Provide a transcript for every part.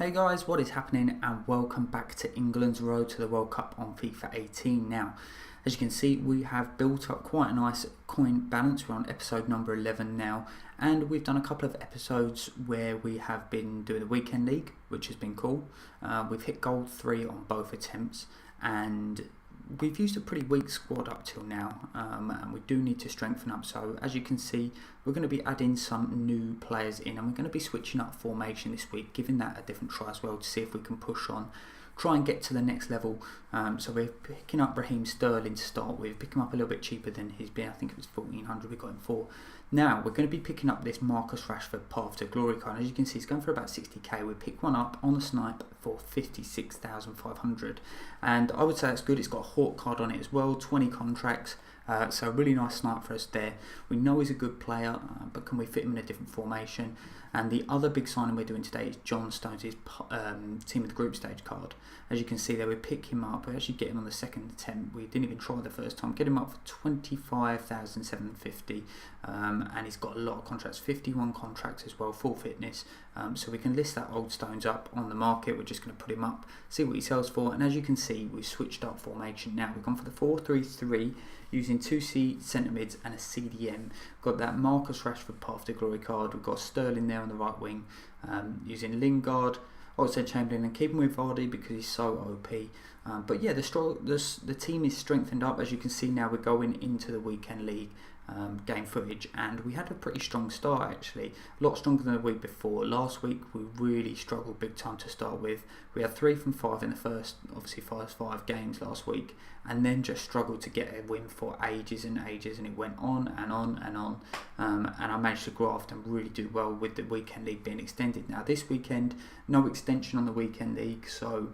Hey guys, what is happening, and welcome back to England's road to the World Cup on FIFA 18 now. As you can see, we have built up quite a nice coin balance. We're on episode number 11 now, and we've done a couple of episodes where we have been doing the weekend league, which has been cool. We've hit gold 3 on both attempts, and we've used a pretty weak squad up till now, and we do need to strengthen up. So as you can see, we're going to be adding some new players in, and we're going to be switching up formation this week, giving that a different try as well to see if we can push on, try and get to the next level. So we're picking up Raheem Sterling to start with, pick him up a little bit cheaper than he's been. I think it was 1,400 we got him for. Now we're going to be picking up this Marcus Rashford Path to Glory card. As you can see, it's going for about 60k. We picked one up on the Snipe for 56,500, and I would say that's good. It's got a Hawk card on it as well, 20 contracts. So a really nice snipe for us there. We know he's a good player, but can we fit him in a different formation? And the other big signing we're doing today is John Stones' team of the group stage card. As you can see there, we pick him up. We actually get him on the second attempt. We didn't even try the first time. Get him up for 25,750, and he's got a lot of contracts, 51 contracts as well, full fitness. So we can list that old Stones up on the market. We're just going to put him up, see what he sells for. And as you can see, we've switched up formation now. We've gone for the 4-3-3 using 2 centre mids and a CDM. Got that Marcus Rashford Path to Glory card. We've got Sterling there on the right wing, using Lingard, Oxlade-Chamberlain, and keeping with Vardy because he's so OP. But yeah, the team is strengthened up. As you can see now, we're going into the weekend league game footage, and we had a pretty strong start actually, a lot stronger than the week before. Last week we really struggled big time to start with. We had 3 from 5 in the first, obviously, first 5 games last week, and then just struggled to get a win for ages and ages, and it went on and on and on. And I managed to graft and really do well with the weekend league being extended. Now this weekend, no extension on the weekend league, so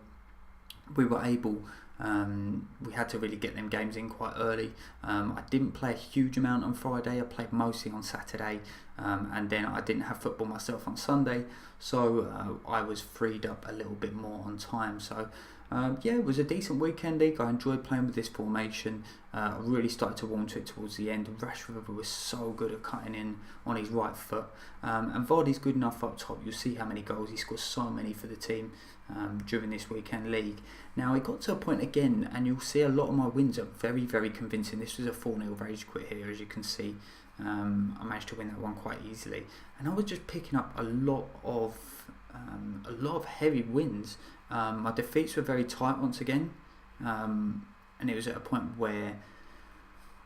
we were able, we had to really get them games in quite early. I didn't play a huge amount on Friday. I played mostly on Saturday, and then I didn't have football myself on Sunday, so I was freed up a little bit more on time. So yeah, it was a decent weekend league. I enjoyed playing with this formation. I really started to warm to it towards the end. Rashford was so good at cutting in on his right foot, and Vardy's good enough up top. You'll see how many goals he scores, so many for the team during this weekend league. Now it got to a point again, and you'll see a lot of my wins are very, very convincing. This was a 4-0 rage quit here, as you can see. I managed to win that one quite easily, and I was just picking up a lot of heavy wins. My defeats were very tight once again, and it was at a point where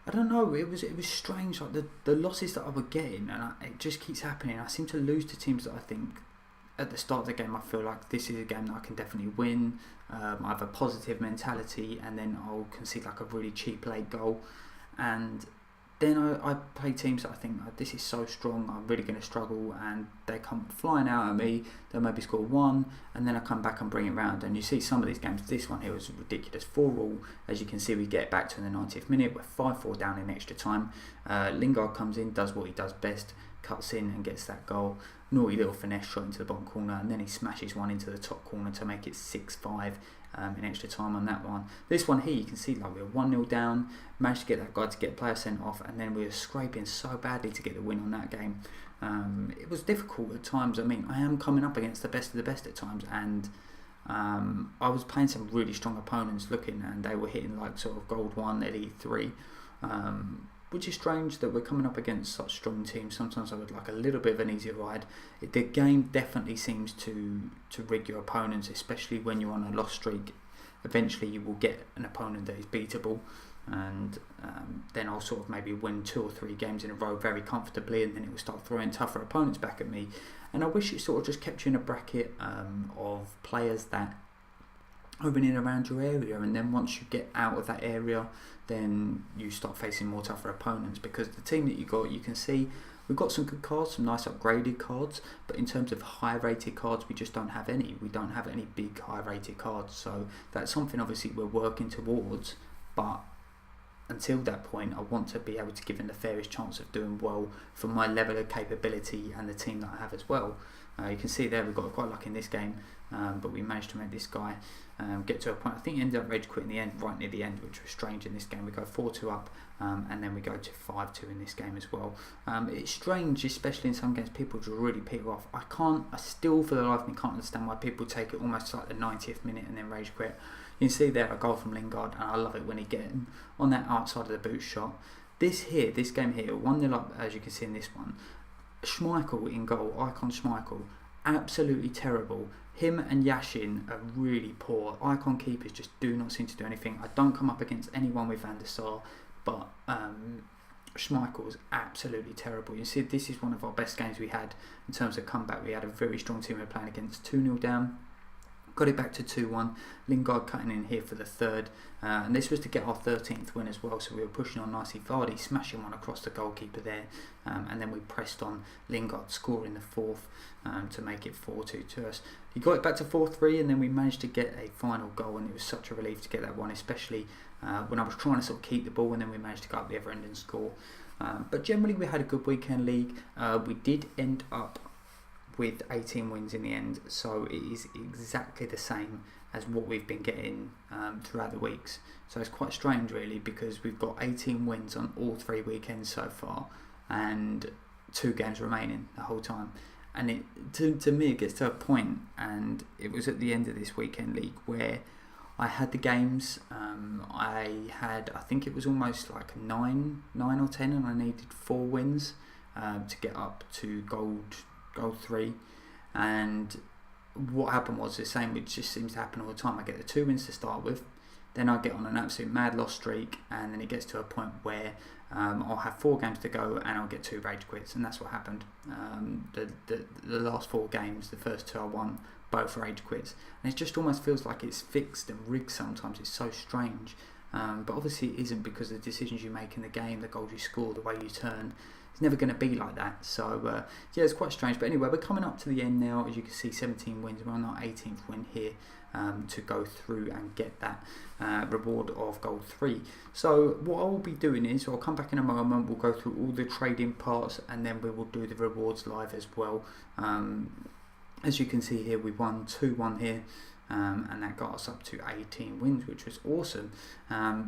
I don't know. It was strange. Like the losses that I were getting, and it just keeps happening. I seem to lose to teams that I think at the start of the game I feel like this is a game that I can definitely win. I have a positive mentality, and then I'll concede like a really cheap late goal, and then I play teams that I think, oh, this is so strong, I'm really going to struggle, and they come flying out at me. They'll maybe score 1, and then I come back and bring it round. And you see some of these games, this one here was ridiculous, 4-4. As you can see, we get back to in the 90th minute, we're 5-4 down in extra time. Lingard comes in, does what he does best, cuts in and gets that goal. Naughty little finesse shot into the bottom corner, and then he smashes one into the top corner to make it 6-5 in extra time on that one. This one here, you can see like we were 1-0 down, managed to get that guy to get a player sent off, and then we were scraping so badly to get the win on that game. It was difficult at times. I mean, I am coming up against the best of the best at times, and I was playing some really strong opponents looking, and they were hitting like sort of gold 1, elite 3, which is strange that we're coming up against such strong teams. Sometimes I would like a little bit of an easier ride. The game definitely seems to rig your opponents, especially when you're on a loss streak. Eventually you will get an opponent that is beatable, and then I'll sort of maybe win 2 or 3 games in a row very comfortably, and then it will start throwing tougher opponents back at me. And I wish it sort of just kept you in a bracket of players that are in and around your area, and then once you get out of that area, then you start facing more tougher opponents, because the team that you got, you can see we've got some good cards, some nice upgraded cards, but in terms of high rated cards, we just don't have any. We don't have any big high rated cards, so that's something obviously we're working towards, but until that point I want to be able to give them the fairest chance of doing well for my level of capability and the team that I have as well. You can see there we've got quite lucky in this game, but we managed to make this guy get to a point. I think he ended up rage quit in the end, right near the end, which was strange in this game. We go 4-2 up, and then we go to 5-2 in this game as well. It's strange, especially in some games, people just really peter off. I still for the life of me can't understand why people take it almost like the 90th minute and then rage quit. You can see there a goal from Lingard, and I love it when he gets on that outside of the boot shot. This game here, 1-0 up, as you can see in this one. Schmeichel in goal, Icon Schmeichel, absolutely terrible. Him and Yashin are really poor. Icon keepers just do not seem to do anything. I don't come up against anyone with Van der Sar, but Schmeichel was absolutely terrible. You see, this is one of our best games we had in terms of comeback. We had a very strong team we were playing against, 2-0 down. Got it back to 2-1. Lingard cutting in here for the third, and this was to get our 13th win as well, so we were pushing on nicely. Vardy smashing one across the goalkeeper there, and then we pressed on Lingard scoring the fourth to make it 4-2 to us. He got it back to 4-3, and then we managed to get a final goal, and it was such a relief to get that one, especially when I was trying to sort of keep the ball, and then we managed to go up the other end and score. But generally we had a good weekend league. We did end up with 18 wins in the end, so it is exactly the same as what we've been getting throughout the weeks. So it's quite strange really, because we've got 18 wins on all 3 weekends so far and 2 games remaining the whole time. And it to me it gets to a point, and it was at the end of this weekend league where I had the games, I think it was almost like 9 or 10, and I needed 4 wins to get up to gold 3, and what happened was the same, which just seems to happen all the time. I get the 2 wins to start with, then I get on an absolute mad loss streak, and then it gets to a point where I'll have 4 games to go and I'll get 2 rage quits, and that's what happened. The last 4 games, the first 2 I won, both rage quits, and it just almost feels like it's fixed and rigged sometimes. It's so strange, but obviously it isn't, because of the decisions you make in the game, the goals you score, the way you turn. It's never going to be like that. So yeah, it's quite strange. But anyway, we're coming up to the end now. As you can see, 17 wins. We're on our 18th win here to go through and get that reward of gold 3. So what I will be doing is, I'll come back in a moment. We'll go through all the trading parts, and then we will do the rewards live as well. As you can see here, we won 2-1 here, and that got us up to 18 wins, which was awesome.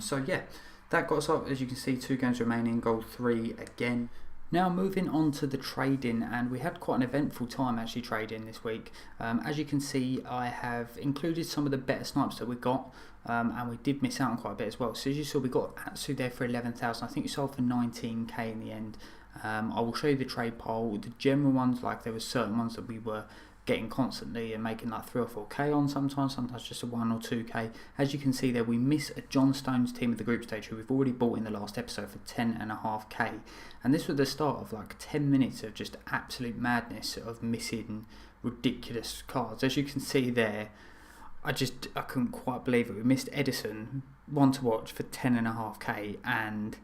So yeah, that got us up, as you can see, 2 games remaining, gold 3 again. Now moving on to the trading, and we had quite an eventful time actually trading this week. As you can see, I have included some of the better snipes that we got, and we did miss out on quite a bit as well. So as you saw, we got Atsu there for 11,000. I think we sold for 19k in the end. I will show you the trade pile. The general ones, like there were certain ones that we were getting constantly and making like 3 or 4k on sometimes just a 1 or 2k. As you can see there, we miss a John Stones team of the group stage who we've already bought in the last episode for 10.5k, and this was the start of like 10 minutes of just absolute madness of missing ridiculous cards. As you can see there, I couldn't quite believe it. We missed Edison, one to watch, for 10.5k, and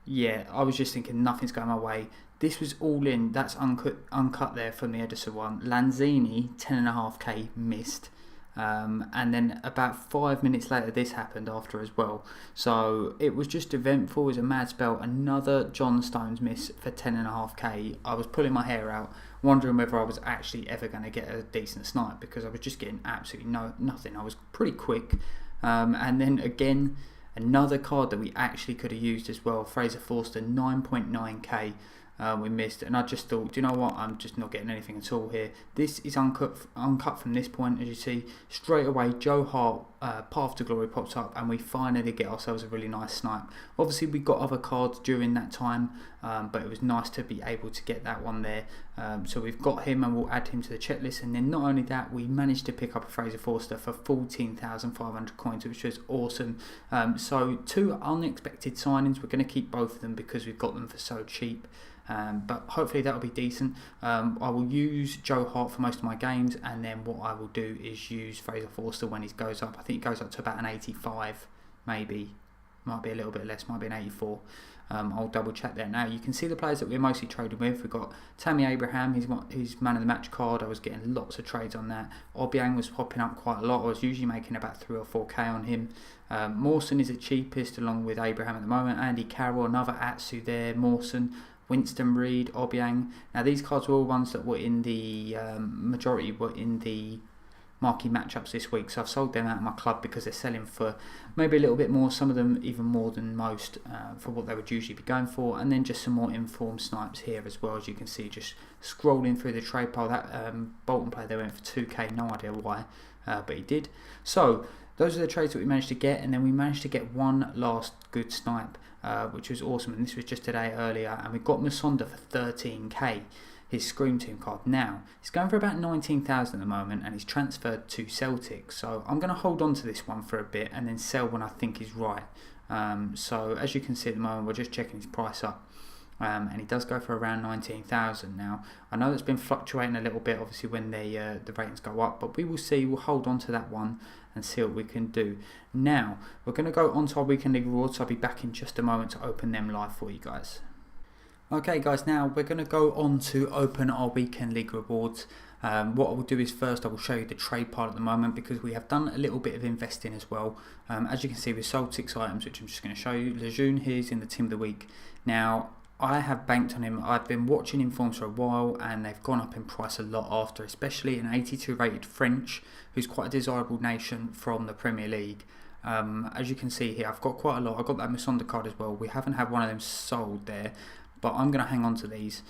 yeah, I was just thinking nothing's going my way. This was all in. That's uncut there from the Edison one. Lanzini, 10.5k, missed. And then about 5 minutes later, this happened after as well. So it was just eventful. It was a mad spell. Another John Stones miss for 10.5k. I was pulling my hair out, wondering whether I was actually ever going to get a decent snipe, because I was just getting absolutely nothing. I was pretty quick. And then again, another card that we actually could have used as well. Fraser Forster, 9.9k. We missed, and I just thought, do you know what, I'm just not getting anything at all here. This is uncut from this point. As you see, straight away Joe Hart, Path to Glory pops up, and we finally get ourselves a really nice snipe. Obviously we got other cards during that time, but it was nice to be able to get that one there. So we've got him, and we'll add him to the checklist. And then not only that, we managed to pick up a Fraser Forster for 14,500 coins, which was awesome. So 2 unexpected signings. We're going to keep both of them because we've got them for so cheap. But hopefully that'll be decent. I will use Joe Hart for most of my games, and then what I will do is use Fraser Forster when he goes up. I think he goes up to about an 85, maybe. Might be a little bit less, might be an 84. I'll double check that. Now you can see the players that we're mostly trading with. We've got Tammy Abraham, he's man of the match card. I was getting lots of trades on that. Obiang was popping up quite a lot. I was usually making about 3 or 4k on him. Mawson is the cheapest along with Abraham at the moment. Andy Carroll, another Atsu there. Mawson, Winston Reid, Obiang. Now these cards were all ones that were in the majority were in the marquee matchups this week, so I've sold them out of my club because they're selling for maybe a little bit more, some of them even more than most for what they would usually be going for. And then just some more informed snipes here as well, as you can see, just scrolling through the trade pile. That Bolton player, they went for 2k, no idea why, but he did. So those are the trades that we managed to get, and then we managed to get one last good snipe, which was awesome, and this was just today earlier, and we got Musonda for 13k. His Scream Team card. Now, he's going for about 19,000 at the moment, and he's transferred to Celtic. So I'm going to hold on to this one for a bit and then sell when I think he's right. So as you can see at the moment, we're just checking his price up. And he does go for around 19,000 now. I know it's been fluctuating a little bit, obviously, when the ratings go up, but we will see. We'll hold on to that one and see what we can do. Now, we're going to go on to our Weekend League rewards, so I'll be back in just a moment to open them live for you guys. Okay guys, now we're going to go on to open our Weekend League rewards. What I will do is first I will show you the trade pile at the moment, because we have done a little bit of investing as well. As you can see, we've sold 6 items, which I'm just going to show you. Lejeune here is in the Team of the Week. Now, I have banked on him. I've been watching him forms for a while, and they've gone up in price a lot after, especially an 82 rated French, who's quite a desirable nation from the Premier League. As you can see here, I've got quite a lot. I've got that Musonda card as well. We haven't had one of them sold there, but I'm going to hang on to these.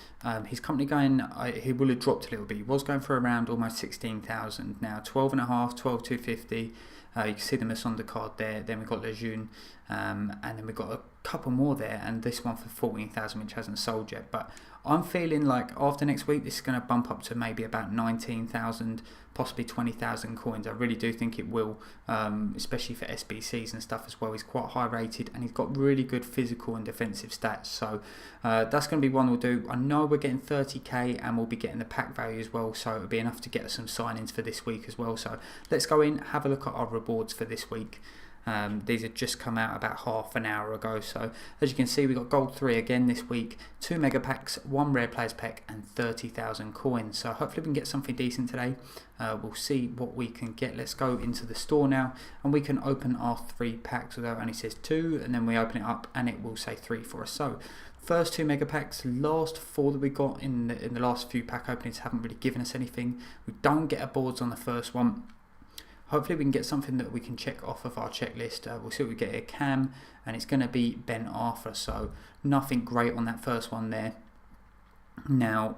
He's currently going, he will have dropped a little bit. He was going for around almost 16,000. Now 12.5, 12,250. You can see the Musonda card there. Then we've got Lejeune, and then we've got a couple more there, and this one for 14,000, which hasn't sold yet. But I'm feeling like after next week, this is going to bump up to maybe about 19,000, possibly 20,000 coins. I really do think it will, especially for SBCs and stuff as well. He's quite high rated, and he's got really good physical and defensive stats. So that's going to be one we'll do. I know we're getting 30k, and we'll be getting the pack value as well, so it'll be enough to get us some signings for this week as well. So let's go in, have a look at our rewards for this week. These have just come out about half an hour ago. So as you can see, we got gold 3 again this week, 2 mega packs, 1 rare players pack, and 30,000 coins. So hopefully we can get something decent today. We'll see what we can get. Let's go into the store now, and we can open our 3 packs, although it only says 2, and then we open it up and it will say 3 for us. So first 2 mega packs, last 4 that we got in the last few pack openings haven't really given us anything. We don't get a boards on the first one. Hopefully we can get something that we can check off of our checklist. We'll see what we get here. Cam, and it's going to be Ben Arthur, so nothing great on that first one there. Now,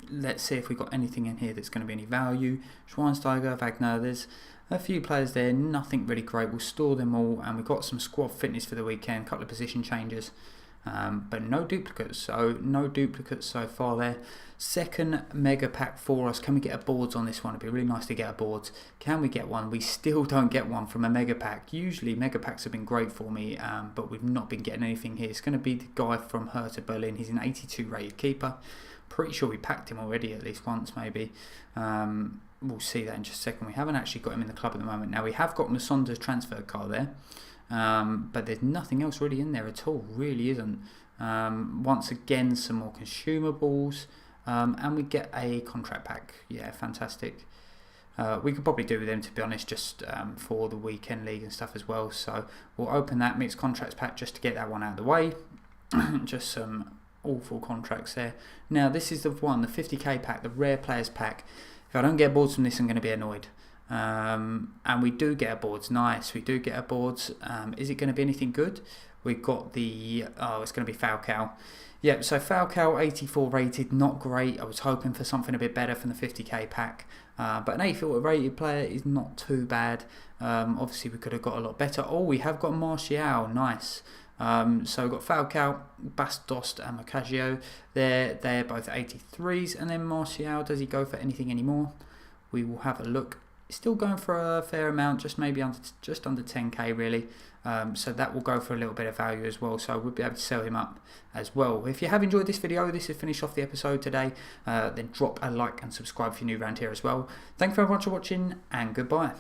let's see if we've got anything in here that's going to be any value. Schweinsteiger, Wagner, there's a few players there, nothing really great. We'll store them all, and we've got some squad fitness for the weekend, a couple of position changes. But no duplicates, so no duplicates so far there. Second mega pack for us. Can we get a boards on this one? It'd be really nice to get a boards. Can we get one? We still don't get one from a mega pack. Usually mega packs have been great for me, but we've not been getting anything here. It's going to be the guy from Hertha Berlin. He's an 82 rated keeper. Pretty sure we packed him already at least once maybe. We'll see that in just a second. We haven't actually got him in the club at the moment. Now we have got Musonda's transfer card there. But there's nothing else really in there at all, really isn't. Once again, some more consumables, and we get a contract pack. Yeah, fantastic. We could probably do with them, to be honest, just for the weekend league and stuff as well. So we'll open that mixed contracts pack just to get that one out of the way. Just some awful contracts there. Now this is the one, the 50k pack, the rare players pack. If I don't get boards from this, I'm going to be annoyed. And we do get our boards. Nice, we do get our boards. Is it going to be anything good? We've got the, it's going to be Falcao. Yep, so Falcao 84 rated, not great. I was hoping for something a bit better from the 50k pack, but an 84 rated player is not too bad. Obviously we could have got a lot better. Oh, we have got Martial, nice. So we've got Falcao, Bastos and Macagio. They're both 83s, and then Martial, does he go for anything anymore? We will have a look. Still going for a fair amount, just maybe just under 10k really. So that will go for a little bit of value as well, so we'll be able to sell him up as well. If you have enjoyed this video, this has finished off the episode today, then drop a like and subscribe if you're new around here as well. Thank you very much for watching, and goodbye.